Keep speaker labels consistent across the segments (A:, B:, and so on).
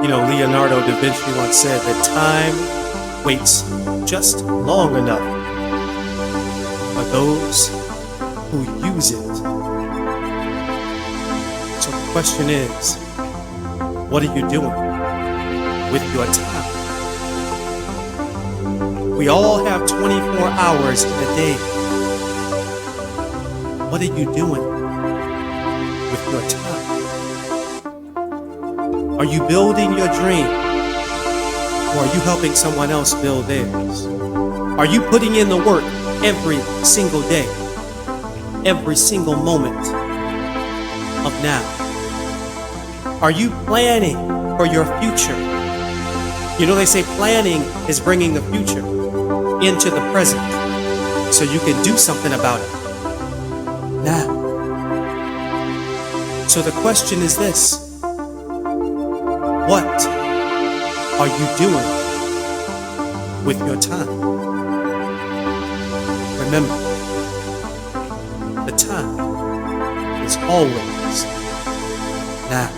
A: Leonardo da Vinci once said that time waits just long enough for those who use it. So the question is, what are you doing with your time? We all have 24 hours in a day. What are you doing with your time? Are you building your dream? Or are you helping someone else build theirs? Are you putting in the work every single day, every single moment of now? Are you planning for your future? They say planning is bringing the future into the present so you can do something about it now. So the question is this: what are you doing with your time? Remember, the time is always now.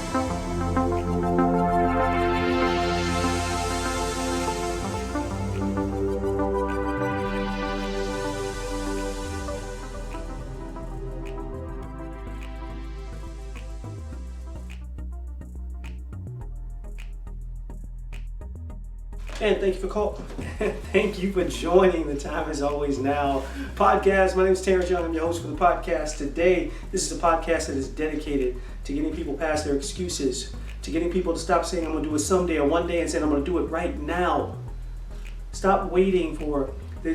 B: And thank you for calling. Thank you for joining the Time Is Always Now podcast. My name is Terence Young. I'm your host for the podcast. Today, this is a podcast that is dedicated to getting people past their excuses, to getting people to stop saying I'm going to do it someday or one day and saying I'm going to do it right now. Stop waiting for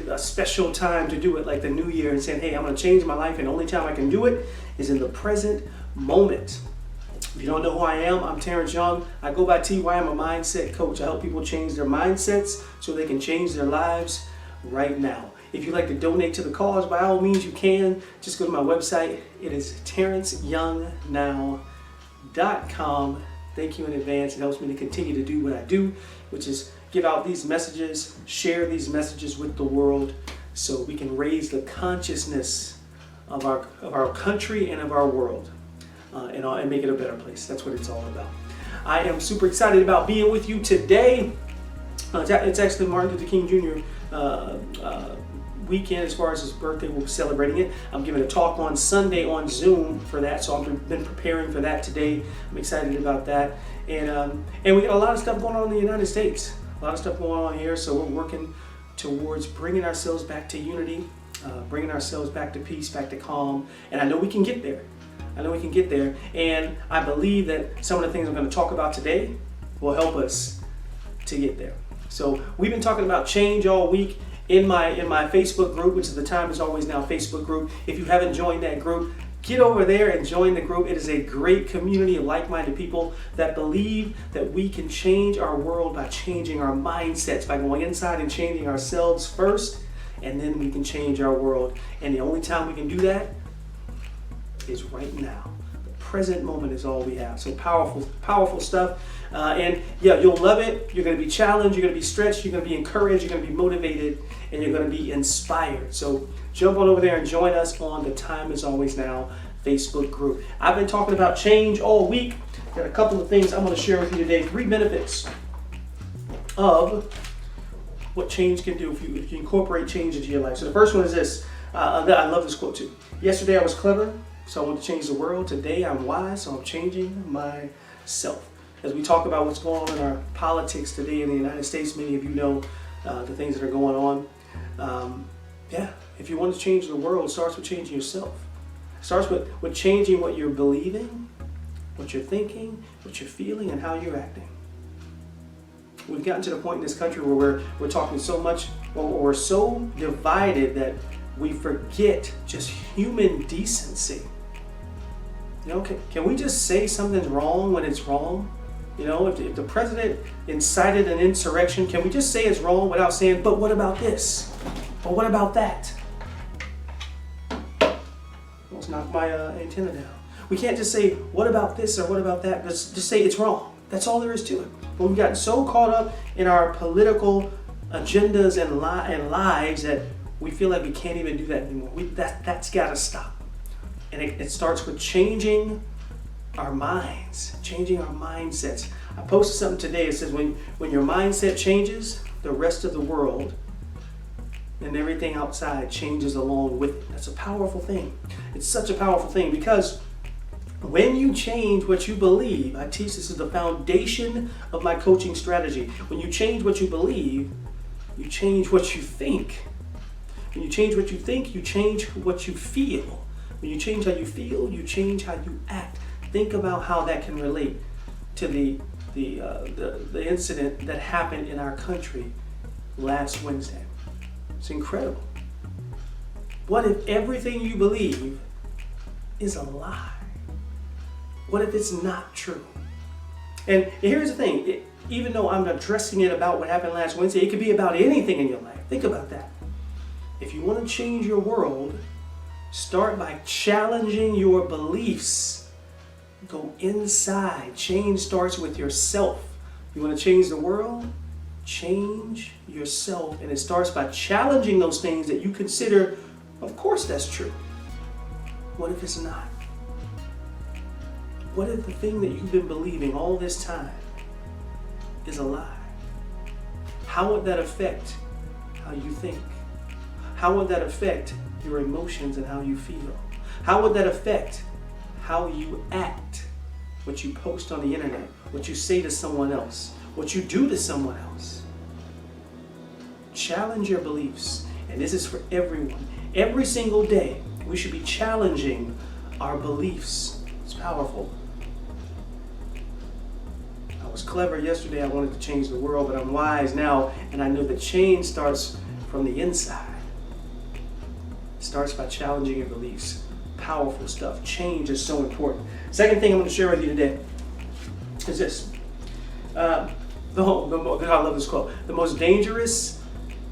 B: a special time to do it, like the new year, and saying, hey, I'm going to change my life, and the only time I can do it is in the present moment. If you don't know who I am, I'm Terence Young. I go by TY. I'm a mindset coach. I help people change their mindsets so they can change their lives right now. If you'd like to donate to the cause, by all means you can. Just go to my website. It is terenceyoungnow.com. Thank you in advance. It helps me to continue to do what I do, which is give out these messages, share these messages with the world so we can raise the consciousness of our country and of our world. And make it a better place. That's what it's all about. I am super excited about being with you today. It's actually Martin Luther King Jr. Weekend as far as his birthday. We'll be celebrating it. I'm giving a talk on Sunday on Zoom for that, so I've been preparing for that today. I'm excited about that. And we got a lot of stuff going on in the United States. A lot of stuff going on here, so we're working towards bringing ourselves back to unity, bringing ourselves back to peace, back to calm. And I know we can get there. And I believe that some of the things I'm going to talk about today will help us to get there. So we've been talking about change all week in my Facebook group, which is the Time Is Always Now Facebook group. If you haven't joined that group, get over there and join the group. It is a great community of like-minded people that believe that we can change our world by changing our mindsets, by going inside and changing ourselves first, and then we can change our world. And the only time we can do that is right now. The present moment is all we have. So powerful stuff. And yeah, you'll love it. You're going to be challenged. You're going to be stretched. You're going to be encouraged. You're going to be motivated. And you're going to be inspired. So jump on over there and join us on the Time Is Always Now Facebook group. I've been talking about change all week. Got a couple of things I'm going to share with you today. 3 benefits of what change can do if you incorporate change into your life. So the first one is this. I love this quote too. Yesterday I was clever, so I want to change the world. Today I'm wise, so I'm changing myself. As we talk about what's going on in our politics today in the United States, many of you know the things that are going on. If you want to change the world, it starts with changing yourself. It starts with changing what you're believing, what you're thinking, what you're feeling, and how you're acting. We've gotten to the point in this country where we're talking so much, or we're so divided that we forget just human decency. Can we just say something's wrong when it's wrong? If the president incited an insurrection, can we just say it's wrong without saying, but what about this? Or what about that? Let's knock my antenna down. We can't just say, what about this or what about that? Let's just say it's wrong. That's all there is to it. But we've gotten so caught up in our political agendas and lives that we feel like we can't even do that anymore. That's got to stop. And it starts with changing our minds, changing our mindsets. I posted something today. It says when your mindset changes, the rest of the world and everything outside changes along with it. That's a powerful thing. It's such a powerful thing because when you change what you believe, I teach this is the foundation of my coaching strategy. When you change what you believe, you change what you think. When you change what you think, you change what you feel. When you change how you feel, you change how you act. Think about how that can relate to the incident that happened in our country last Wednesday. It's incredible. What if everything you believe is a lie? What if it's not true? And here's the thing, even though I'm addressing it about what happened last Wednesday, it could be about anything in your life. Think about that. If you want to change your world, start by challenging your beliefs. Go inside. Change starts with yourself. You want to change the world? Change yourself. And it starts by challenging those things that you consider, of course that's true. What if it's not? What if the thing that you've been believing all this time is a lie? How would that affect how you think? How would that affect your emotions and how you feel? How would that affect how you act? What you post on the internet, what you say to someone else, what you do to someone else. Challenge your beliefs. And this is for everyone. Every single day, we should be challenging our beliefs. It's powerful. I was clever yesterday. I wanted to change the world, but I'm wise now, and I know that change starts from the inside. It starts by challenging your beliefs. Powerful stuff. Change is so important. Second thing I'm going to share with you today is this. I love this quote. The most dangerous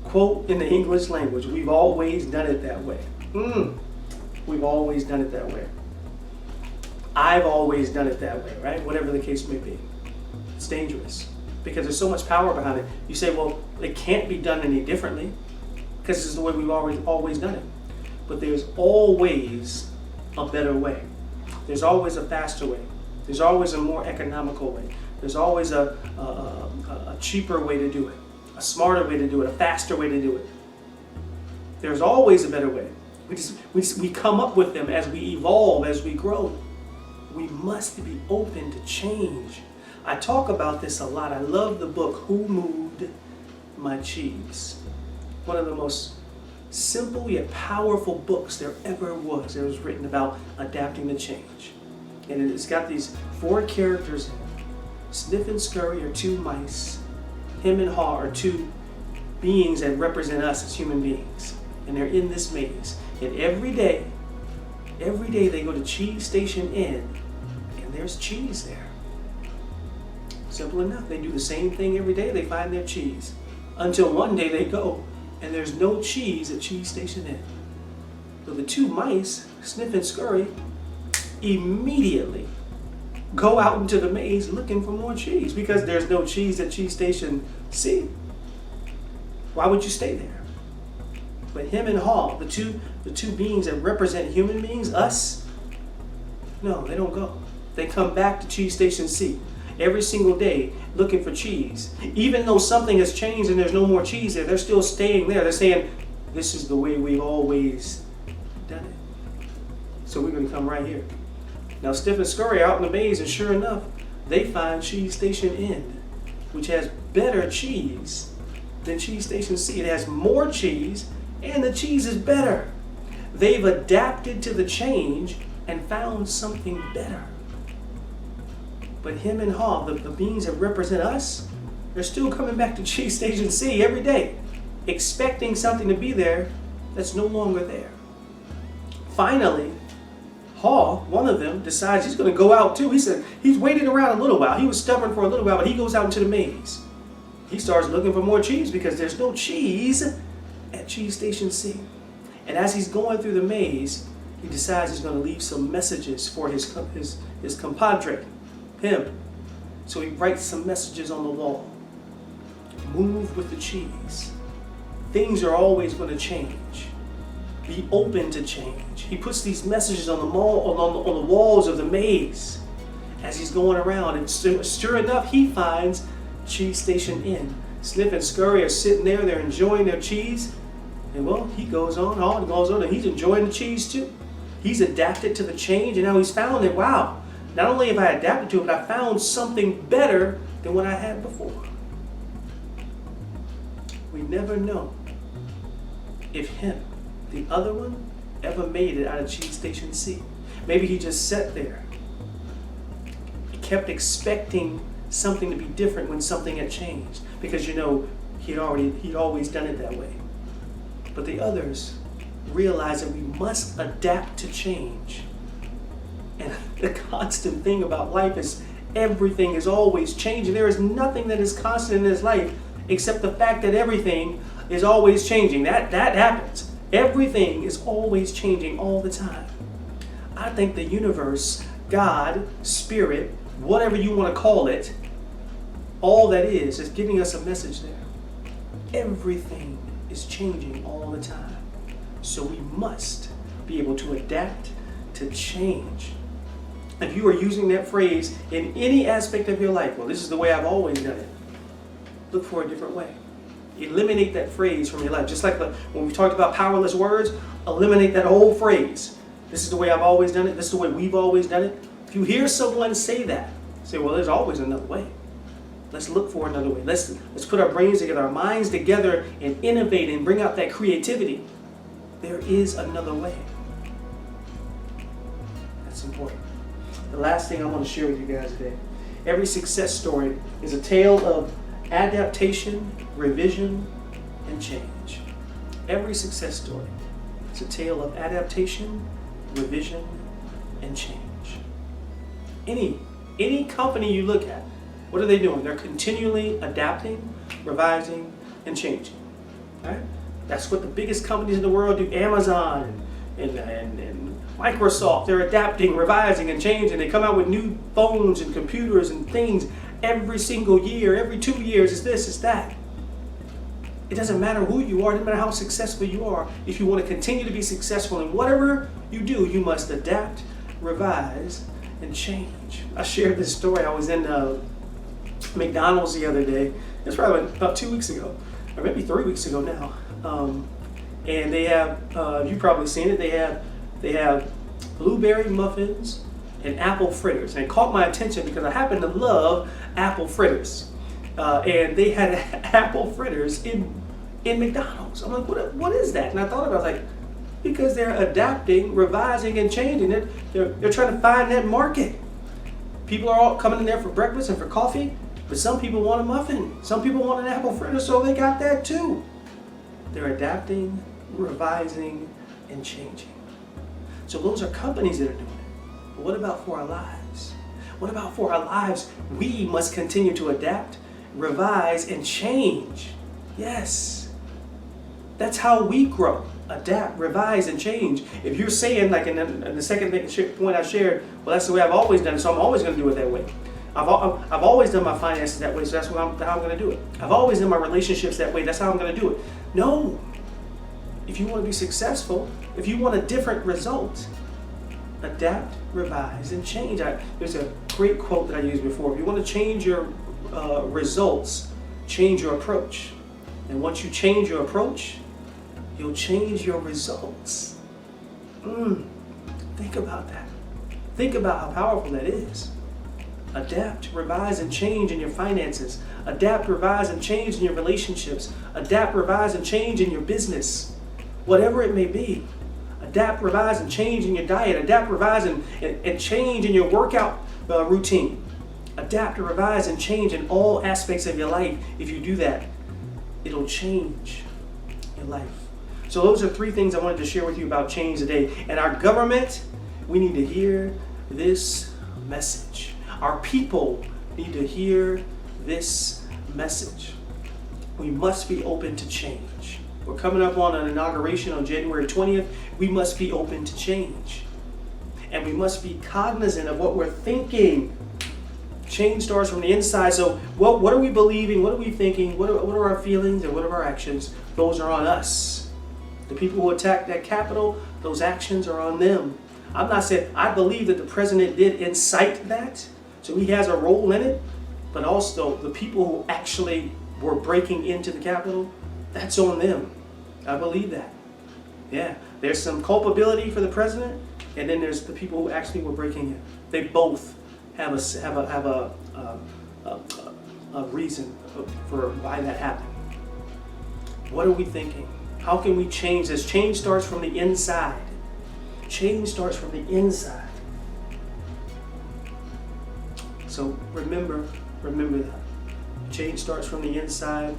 B: quote in the English language. We've always done it that way. We've always done it that way. I've always done it that way, right? Whatever the case may be. It's dangerous because there's so much power behind it. You say, well, it can't be done any differently because this is the way we've always done it. But there's always a better way. There's always a faster way. There's always a more economical way. There's always a cheaper way to do it, a smarter way to do it, a faster way to do it. There's always a better way. We come up with them as we evolve, as we grow. We must be open to change. I talk about this a lot. I love the book, Who Moved My Cheese? One of the most simple yet powerful books there ever was. It was written about adapting to change. And it's got these 4 characters in it. Sniff and Scurry are 2 mice. Him and Haw are 2 beings that represent us as human beings. And they're in this maze. And every day they go to Cheese Station Inn, and there's cheese there. Simple enough. They do the same thing every day. They find their cheese. Until one day they go, and there's no cheese at Cheese Station Inn. So the 2 mice, Sniff and Scurry, immediately go out into the maze looking for more cheese because there's no cheese at Cheese Station C. Why would you stay there? But him and Haw, the two beings that represent human beings, us, no, they don't go. They come back to Cheese Station C every single day looking for cheese. Even though something has changed and there's no more cheese there, they're still staying there. They're saying, this is the way we've always done it. So we're going to come right here. Now, Sniff and Scurry are out in the maze, and sure enough, they find Cheese Station Inn, which has better cheese than Cheese Station C. It has more cheese, and the cheese is better. They've adapted to the change and found something better. But him and Haw, the beings that represent us, they're still coming back to Cheese Station C every day, expecting something to be there that's no longer there. Finally, Haw, one of them, decides he's going to go out too. He said he's waited around a little while. He was stubborn for a little while, but he goes out into the maze. He starts looking for more cheese because there's no cheese at Cheese Station C. And as he's going through the maze, he decides he's going to leave some messages for his compadre, him. So he writes some messages on the wall. Move with the cheese. Things are always going to change. Be open to change. He puts these messages on the walls of the maze. as he's going around. And sure enough, he finds Cheese Station Inn. Sniff and Scurry are sitting there, they're enjoying their cheese. And well, he goes on, and he's enjoying the cheese too. He's adapted to the change, and now he's found that, wow, not only have I adapted to it, but I found something better than what I had before. We never know if him, the other one, ever made it out of Cheese Station C. Maybe he just sat there. He kept expecting something to be different when something had changed, because he'd always done it that way. But the others realized that we must adapt to change. And the constant thing about life is everything is always changing. There is nothing that is constant in this life except the fact that everything is always changing. That happens. Everything is always changing all the time. I think the universe, God, Spirit, whatever you want to call it, all that is giving us a message there. Everything is changing all the time. So we must be able to adapt to change. If you are using that phrase in any aspect of your life, well, this is the way I've always done it, look for a different way. Eliminate that phrase from your life. Just like when we talked about powerless words, eliminate that whole phrase. This is the way I've always done it. This is the way we've always done it. If you hear someone say that, say, well, there's always another way. Let's look for another way. Let's put our brains together, our minds together, and innovate and bring out that creativity. There is another way. That's important. The last thing I want to share with you guys today. Every success story is a tale of adaptation, revision, and change. Every success story is a tale of adaptation, revision, and change. Any company you look at, what are they doing? They're continually adapting, revising, and changing. Right? That's what the biggest companies in the world do. Amazon and Microsoft, they're adapting, revising, and changing. They come out with new phones and computers and things every single year. Every 2 years, it's this, it's that. It doesn't matter who you are, it doesn't matter how successful you are. If you want to continue to be successful in whatever you do, you must adapt, revise, and change. I shared this story. I was in McDonald's the other day. It's probably about 2 weeks ago, or maybe 3 weeks ago now. And they have, you've probably seen it, they have blueberry muffins and apple fritters. And it caught my attention because I happen to love apple fritters. And they had apple fritters in McDonald's. I'm like, what is that? And I thought about it, like, because they're adapting, revising, and changing it. They're trying to find that market. People are all coming in there for breakfast and for coffee, but some people want a muffin. Some people want an apple fritter, so they got that too. They're adapting, revising, and changing. So those are companies that are doing it. But what about for our lives? What about for our lives? We must continue to adapt, revise, and change. Yes. That's how we grow. Adapt, revise, and change. If you're saying, like in the second point I shared, well, that's the way I've always done it, so I'm always going to do it that way. I've always done my finances that way, so that's how I'm going to do it. I've always done my relationships that way, that's how I'm going to do it. No. If you want to be successful, if you want a different result, adapt, revise, and change. There's a great quote that I used before. If you want to change your results, change your approach. And once you change your approach, you'll change your results. Think about that. Think about how powerful that is. Adapt, revise, and change in your finances. Adapt, revise, and change in your relationships. Adapt, revise, and change in your business. Whatever it may be. Adapt, revise, and change in your diet. Adapt, revise, and change in your workout routine. Adapt, revise, and change in all aspects of your life. If you do that, it'll change your life. So those are 3 things I wanted to share with you about change today. And our government, we need to hear this message. Our people need to hear this message. We must be open to change. We're coming up on an inauguration on January 20th. We must be open to change. And we must be cognizant of what we're thinking. Change starts from the inside. So what are we believing? What are we thinking? What are our feelings and what are our actions? Those are on us. The people who attacked that Capitol, those actions are on them. I'm not saying, I believe that the president did incite that, So he has a role in it, but also the people who actually were breaking into the Capitol, that's on them. I believe that. Yeah, there's some culpability for the president, and then there's the people who actually were breaking in. They both have a reason for why that happened. What are we thinking? How can we change this? Change starts from the inside. Change starts from the inside. So remember that. Change starts from the inside.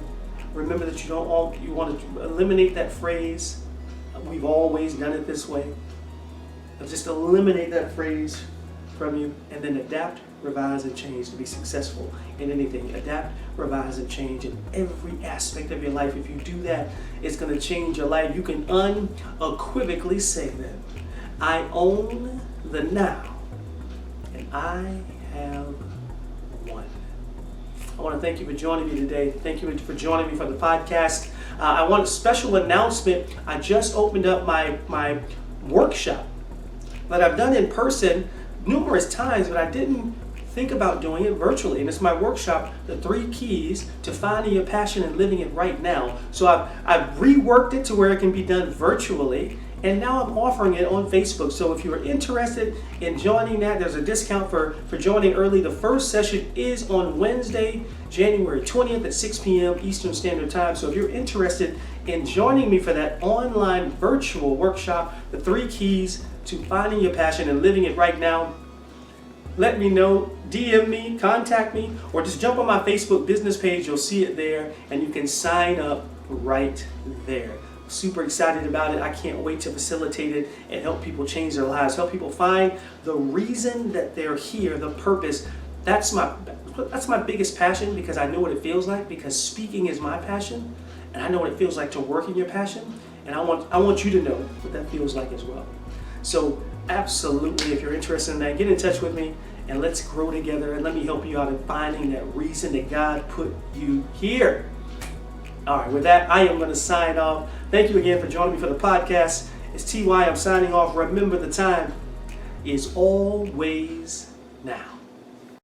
B: Remember that you want to eliminate that phrase, we've always done it this way. Just eliminate that phrase from you, and then adapt, revise, and change to be successful in anything. Adapt, revise, and change in every aspect of your life. If you do that, it's going to change your life. You can unequivocally say that I own the now, and I have won. I want to thank you for joining me today. Thank you for joining me for the podcast. I want a special announcement. I just opened up my workshop that I've done in person numerous times, but I didn't think about doing it virtually. And it's my workshop, The 3 Keys to Finding Your Passion and Living It Right Now. So I've reworked it to where it can be done virtually, and now I'm offering it on Facebook. So if you're interested in joining that, there's a discount for joining early. The first session is on Wednesday, January 20th at 6 p.m. Eastern Standard Time. So if you're interested in joining me for that online virtual workshop, The 3 Keys to Finding Your Passion and Living It Right Now, let me know, DM me, contact me, or just jump on my Facebook business page. You'll see it there, and you can sign up right there. Super excited about it. I can't wait to facilitate it and help people change their lives, help people find the reason that they're here, the purpose. That's my biggest passion, because I know what it feels like, because speaking is my passion, and I know what it feels like to work in your passion, and I want you to know what that feels like as well. So absolutely, if you're interested in that, get in touch with me and let's grow together, and let me help you out in finding that reason that God put you here. All right, with that, I am going to sign off. Thank you again for joining me for the podcast. It's TY. I'm signing off. Remember, the time is always now.